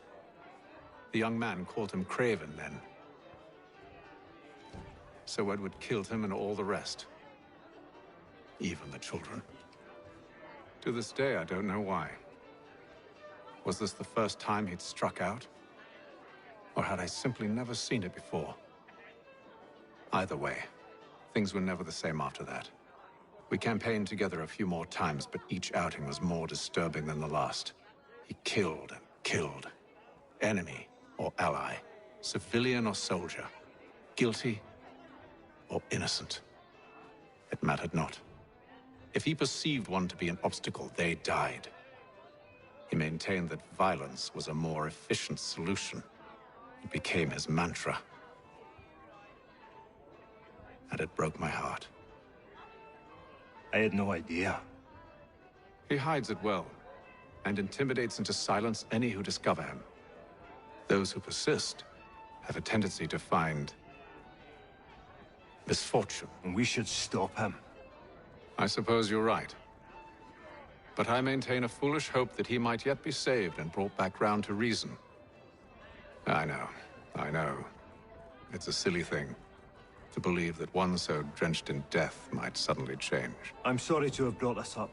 The young man called him Craven then. So Edward killed him and all the rest, even the children. To this day, I don't know why. Was this the first time he'd struck out? Or had I simply never seen it before? Either way, things were never the same after that. We campaigned together a few more times, but each outing was more disturbing than the last. He killed and killed. Enemy or ally, civilian or soldier, guilty or innocent. It mattered not. If he perceived one to be an obstacle, they died. He maintained that violence was a more efficient solution. It became his mantra. And it broke my heart. I had no idea. He hides it well, and intimidates into silence any who discover him. Those who persist have a tendency to find misfortune. And we should stop him. I suppose you're right. But I maintain a foolish hope that he might yet be saved and brought back round to reason. I know. It's a silly thing to believe that one so drenched in death might suddenly change. I'm sorry to have brought this up.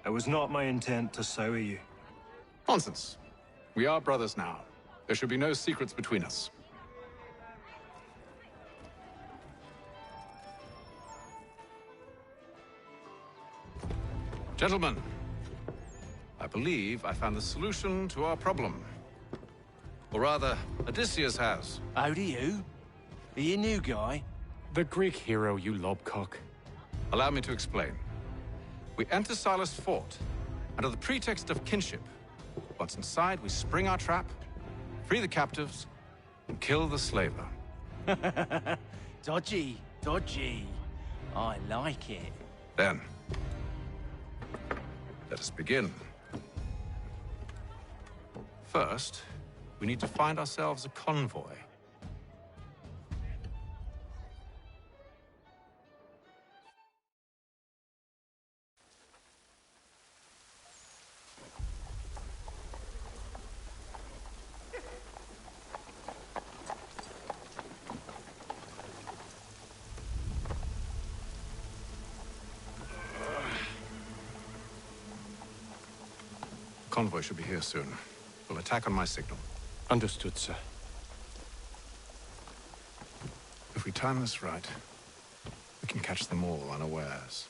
It was not my intent to sour you. Nonsense. We are brothers now. There should be no secrets between us. Gentlemen, I believe I found the solution to our problem. Or rather, Odysseus has. How do you? Are you a new guy? The Greek hero, you lobcock. Allow me to explain. We enter Silas' fort, under the pretext of kinship. Once inside, we spring our trap, Free the captives and kill the slaver. Dodgy, dodgy. I like it. Then, let us begin. First, we need to find ourselves a convoy. Convoy should be here soon. We'll attack on my signal. Understood, sir. If we time this right, we can catch them all unawares.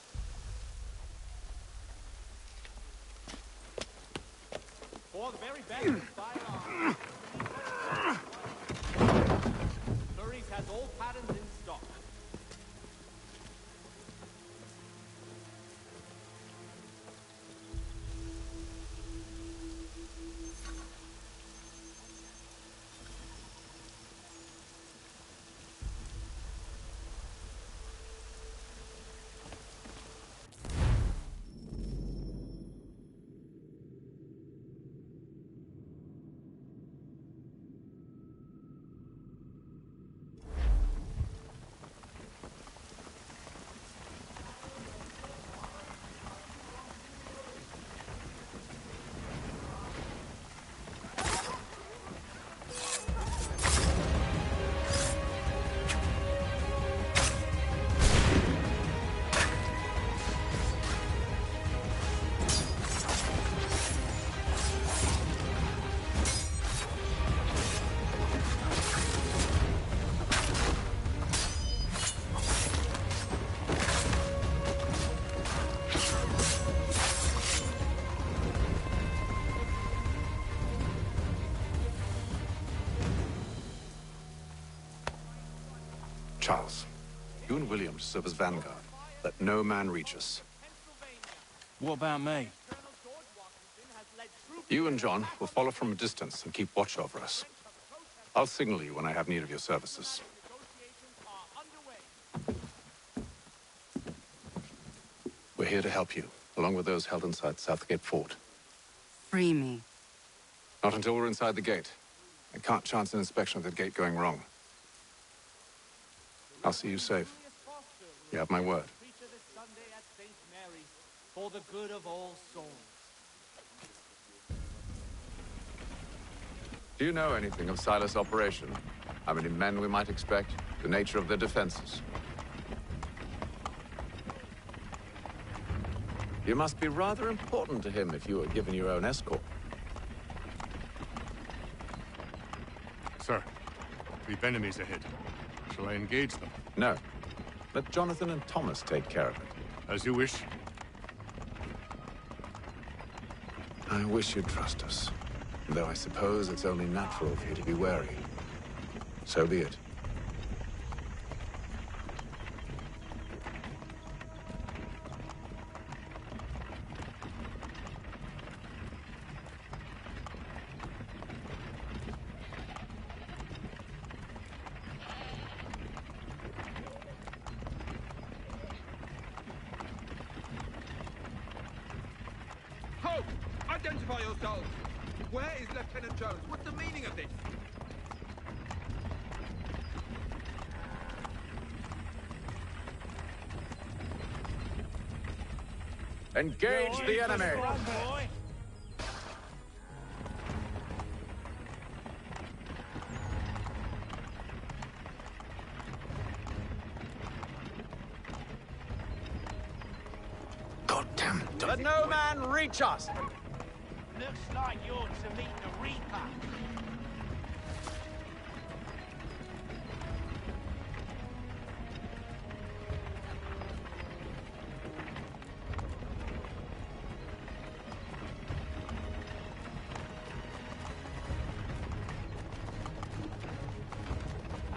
For the very best, firearms. Flurries has all patterns in stock. Charles, you and William serve as vanguard. Let no man reach us. What about me? You and John will follow from a distance and keep watch over us. I'll signal you when I have need of your services. We're here to help you, along with those held inside Southgate Fort. Free me. Not until we're inside the gate. I can't chance an inspection of the gate going wrong. I'll see you safe. You have my word. For the good of all souls. Do you know anything of Silas' operation? How many men we might expect? The nature of their defenses? You must be rather important to him if you were given your own escort. Sir, we've enemies ahead. Shall I engage them? No. Let Jonathan and Thomas take care of it. As you wish. I wish you'd trust us. Though I suppose it's only natural for you to be wary. So be it. Identify yourselves! Where is Lieutenant Jones? What's the meaning of this? Engage the enemy! Goddamn! Let no man reach us! Looks like you're to meet the Reaper.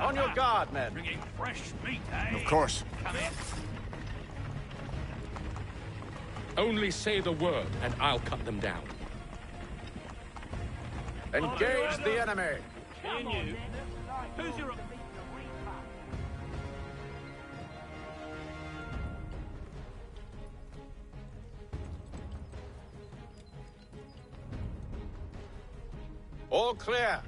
On your guard, men. Bringing fresh meat, eh? Of course. Come in. Only say the word, and I'll cut them down. Engage the enemy! Come on, who's your... All clear.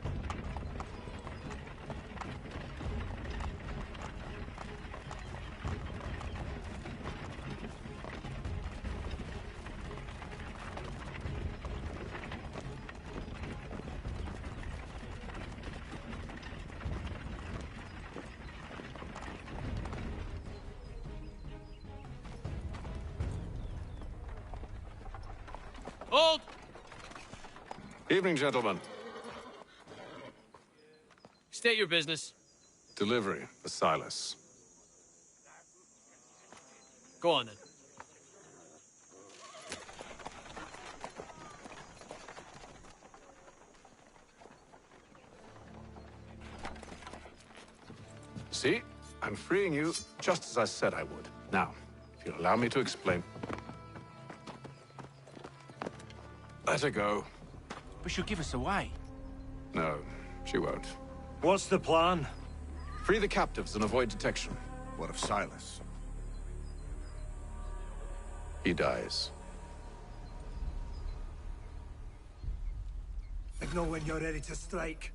Hold! Evening, gentlemen. State your business. Delivery for Silas. Go on, then. See? I'm freeing you just as I said I would. Now, if you'll allow me to explain. Let her go. But she'll give us away. No, she won't. What's the plan? Free the captives and avoid detection. What of Silas? He dies. I know when you're ready to strike.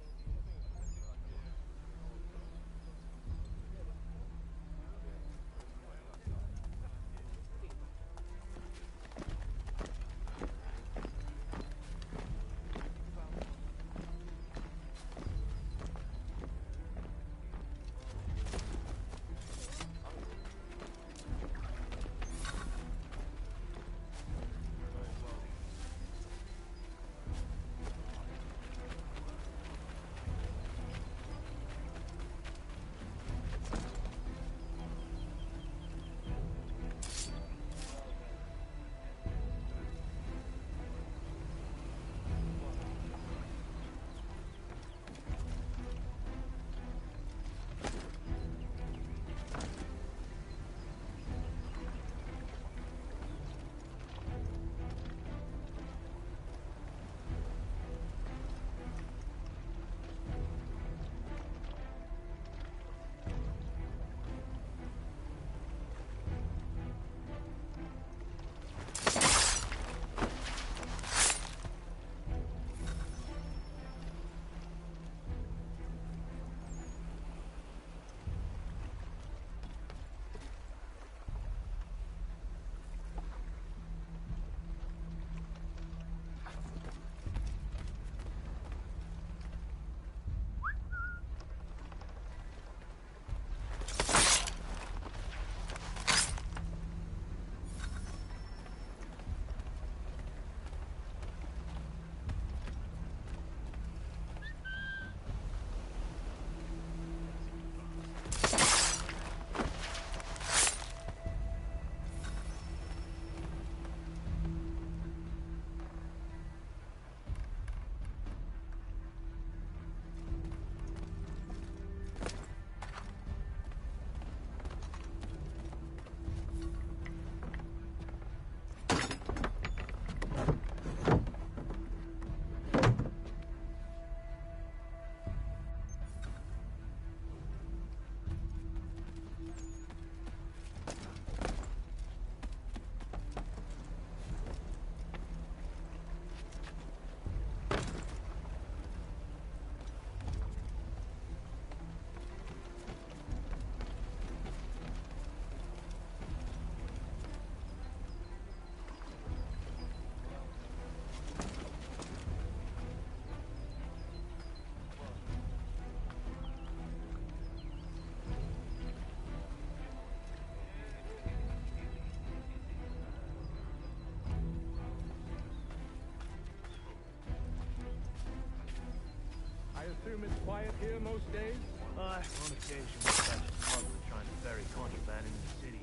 I assume it's quiet here most days? On occasion, we catch a smuggler trying to ferry contraband into the city.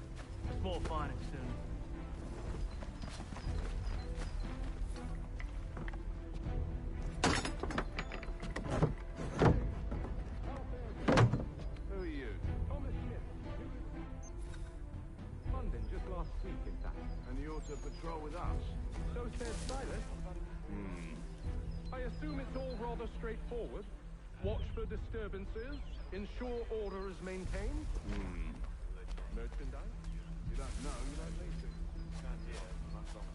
Small finding soon. Who are you? Thomas Smith. London just last week, in fact. And you ought to patrol with us. So said Silas. I assume it's all rather straightforward. Watch for disturbances, ensure order is maintained. Merchandise? You don't know, you don't need to. Can't hear much longer.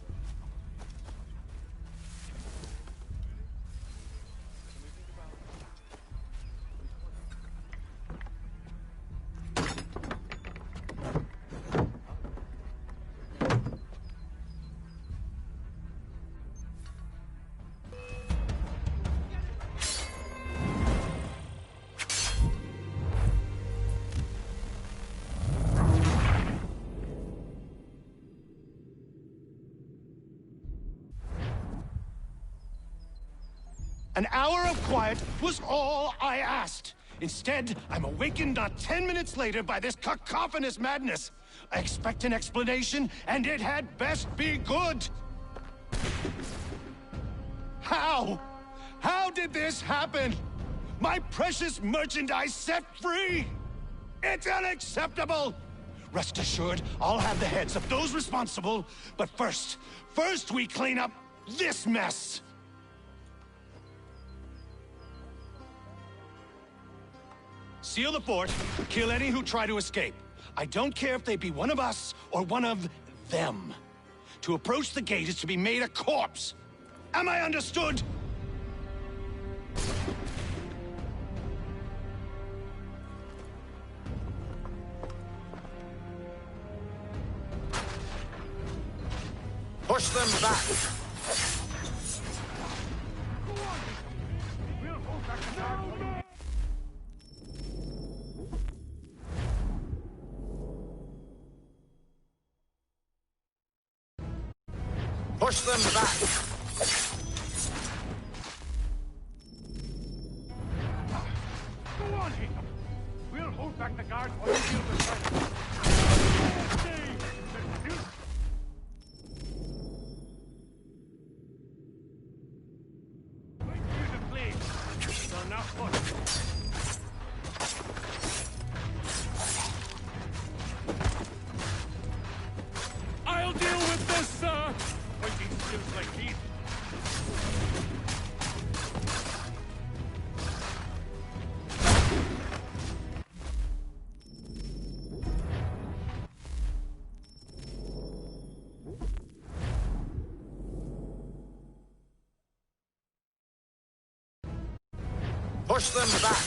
An hour of quiet was all I asked. Instead, I'm awakened not 10 minutes later by this cacophonous madness. I expect an explanation, and it had best be good. How? How did this happen? My precious merchandise set free? It's unacceptable! Rest assured, I'll have the heads of those responsible, but first we clean up this mess! Seal the fort, kill any who try to escape. I don't care if they be one of us or one of them. To approach the gate is to be made a corpse. Am I understood? Push them back! Push them back! Go on, Jacob. We'll hold back the guards while you deal with them. Wait for you to flee. So now push. I'll deal with this, sir! Fighting skills like these. Push them back!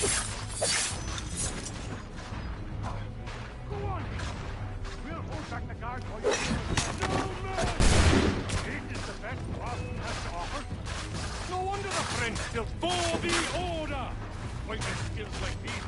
Go on! We'll hold back the guards while you deal with them. No mercy! This is the best Boston has to offer. No wonder the French still for the order! Fighting skills like these.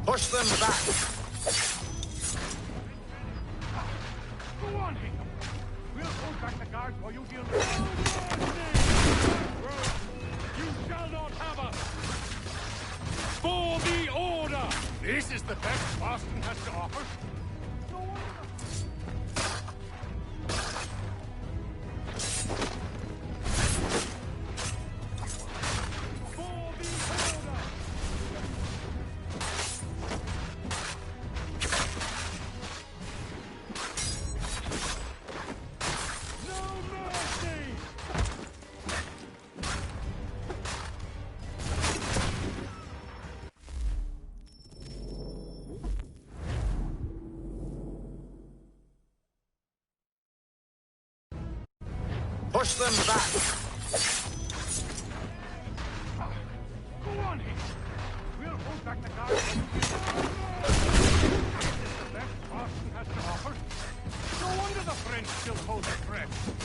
Push them back! Go on, Jacob. We'll hold back the guards while you deal with them. You shall not have us! For the order! This is the best Boston has to offer. No wonder. Push them back! Go on, Jacob. We'll hold back the guards. This is the best Boston has to offer. No wonder the French still hold their breath.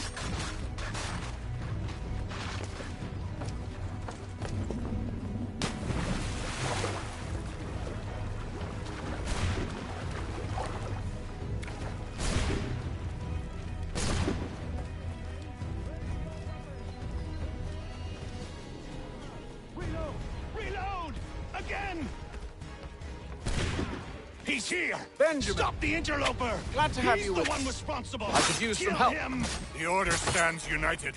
He's here! Benjamin! Stop the interloper! Glad to have He's you the with one us. responsible! I could use some Kill help. him! The Order stands united.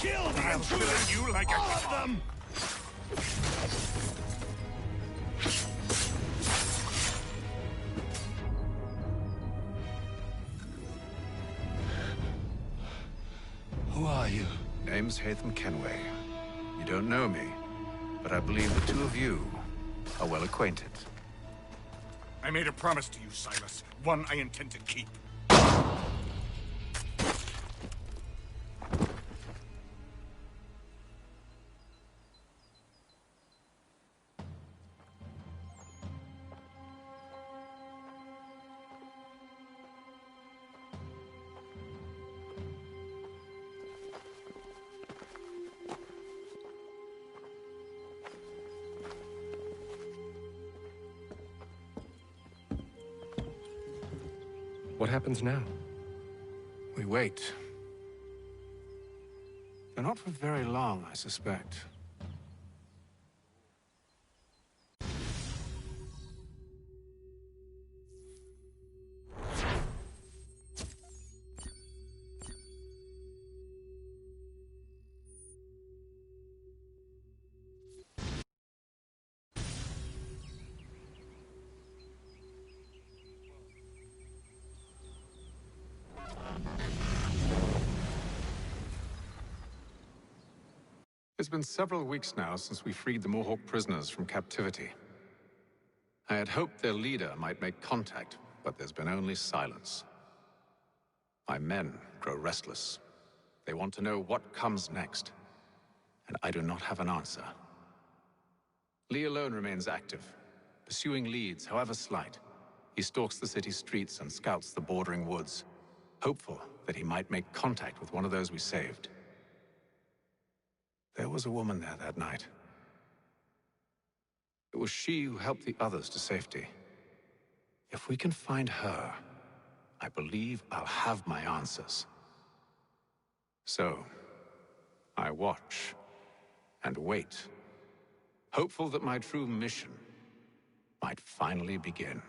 Kill the intruders! You like all of them! Who are you? Name's Hatham Kenway. You don't know me, but I believe the two of you are well acquainted. I made a promise to you, Silas. One I intend to keep. What happens now? We wait. But not for very long, I suspect. It's been several weeks now since we freed the Mohawk prisoners from captivity. I had hoped their leader might make contact, but there's been only silence. My men grow restless. They want to know what comes next, and I do not have an answer. Lee alone remains active, pursuing leads, however slight. He stalks the city streets and scouts the bordering woods, hopeful that he might make contact with one of those we saved. There was a woman there that night. It was she who helped the others to safety. If we can find her, I believe I'll have my answers. So, I watch and wait, hopeful that my true mission might finally begin.